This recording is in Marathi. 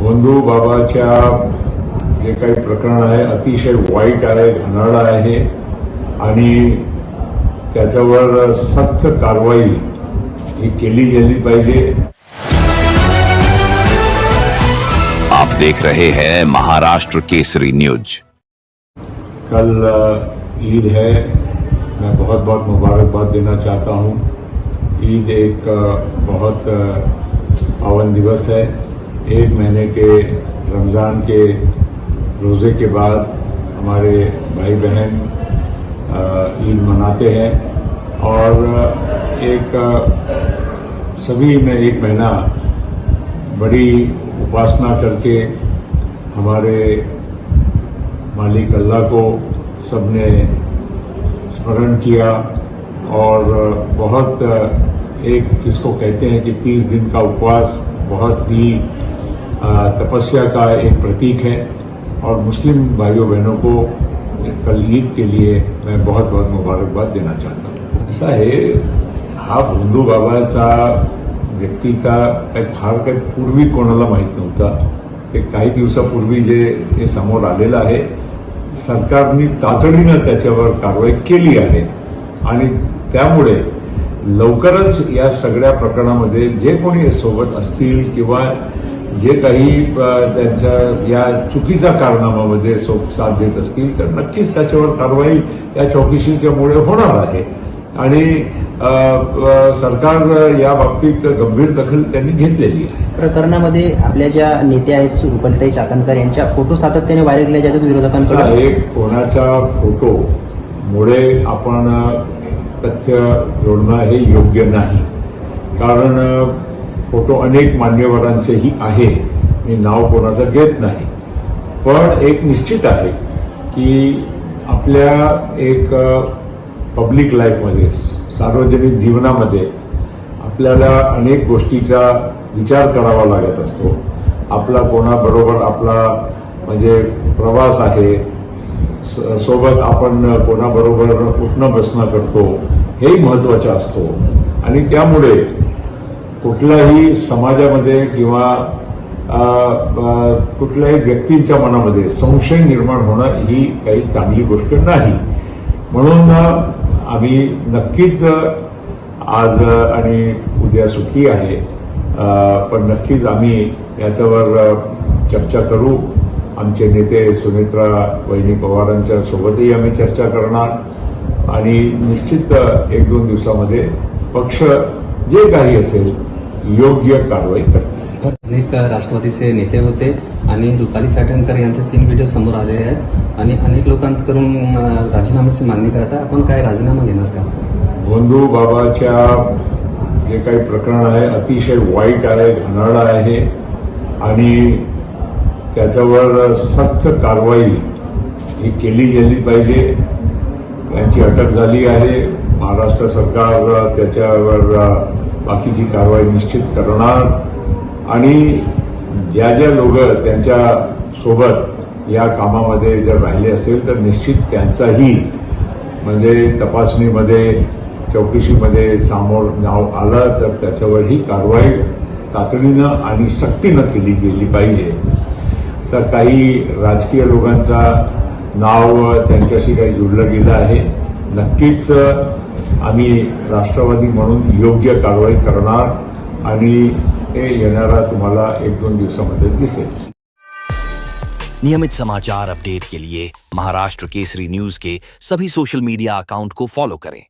भोंदू बाबाच्या जे काही प्रकरण आहे अतिशय वाईट आहे, घाणेरडं आहे आणि त्याच्यावर सक्त कारवाई ही केली गेली पाहिजे। आप देख रहे हैं महाराष्ट्र केसरी न्यूज। कल ईद है, मैं बहुत बहुत मुबारकबाद देना चाहता हूँ। ईद एक बहुत पावन दिवस है। एक महीने के रमज़ान के रोज़े के बाद हमारे भाई बहन ईद मनाते हैं और एक सभी में एक महीना बड़ी उपासना करके हमारे मालिक अल्लाह को सबने स्मरण किया और बहुत एक जिसको कहते हैं कि 30 दिन का उपवास बहुत ही तपस्या का एक प्रतीक है और मुस्लिम भाइयों बहनों को कल ईद के लिए मैं बहुत बहुत मुबारकबाद देना चाहता हूँ। ऐसा है, हा भोंदू बाबाचा व्यक्तीचा फार काही पूर्वी कोणाला माहीत नव्हता। एक काही दिवसापूर्वी जे समोर आलेलं आहे, सरकारने तातडीनं त्याच्यावर कारवाई केली आहे आणि त्यामुळे लवकरच या सगळ्या प्रकरणामध्ये जे कोणी सोबत असतील किंवा जे काही त्यांच्या या चुकीच्या कारनामामध्ये साथ देत असतील तर नक्कीच त्याच्यावर कारवाई या चौकशीच्यामुळे होणार आहे आणि सरकार या बाबतीत गंभीर दखल त्यांनी घेतलेली आहे। प्रकरणामध्ये आपल्या ज्या नेत्या आहेत रुपालीताई चाकणकर यांच्या फोटो सातत्याने व्हायरल केले जातात विरोधकांकडे। एक कोणाच्या फोटो मुळे आपण तथ्य जोडणं हे योग्य नाही, कारण फोटो अनेक मान्यवरांचेही आहे, मी नाव कोणाचं घेत नाही, पण एक निश्चित आहे की आपल्या एक पब्लिक लाईफमध्ये सार्वजनिक जीवनामध्ये आपल्याला अनेक गोष्टीचा विचार करावा लागत असतो। आपला कोणाबरोबर आपला म्हणजे प्रवास आहे, सोबत आपण कोणाबरोबर उठणं बसणं करतो हेही महत्त्वाचं असतो आणि त्यामुळे कुठल्याही समाजामध्ये किंवा कुठल्याही व्यक्तींच्या मनामध्ये संशय निर्माण होणं ही काही चांगली गोष्ट नाही। म्हणून आम्ही नक्कीच आज आणि उद्या सुट्टी आहे, पण नक्कीच आम्ही याच्यावर चर्चा करू। आमचे नेते सुनेत्रा वहिनी पवारांच्या सोबतही आम्ही चर्चा करणार आणि निश्चित 1-2 दिवसामध्ये पक्ष जे काही असेल योग्य कारवाई करतील। अनेक राष्ट्रवादीचे नेते होते आणि रुपाली चाकणकर यांचे 3 व्हिडिओ समोर आले आहेत आणि अनेक लोकांकडून राजीनाम्याची मागणी करत आहे। आपण काय राजीनामा घेणार का? भोंदू बाबाच्या जे काही प्रकरण आहे अतिशय वाईट आहे, घाणेरडं आहे आणि त्याच्यावर सक्त कारवाई ही केली गेली पाहिजे। त्यांची अटक झाली आहे, महाराष्ट्र सरकार त्याच्यावर बाकीची कारवाई निश्चित करणार आणि ज्या लोक त्यांच्या सोबत या कामामध्ये जर राहिले असेल तर निश्चित त्यांचाही म्हणजे तपासणीमध्ये चौकशीमध्ये समोर नाव आलं तर त्याच्यावर ही कारवाई तातडीनं आणि सक्तीनं केली गेली पाहिजे। तर काही राजकीय लोकांचा नाव त्यांच्याशी काही जोडलं गेलं आहे। नक्कीच आम्ही राष्ट्रवादी म्हणून योग्य कारवाई करणार आणि हे येणारा तुम्हाला 1-2 दिवसामध्ये दिसेल। नियमित समाचार अपडेट के लिए महाराष्ट्र केसरी न्यूज के सभी सोशल मीडिया अकाउंट को फॉलो करें।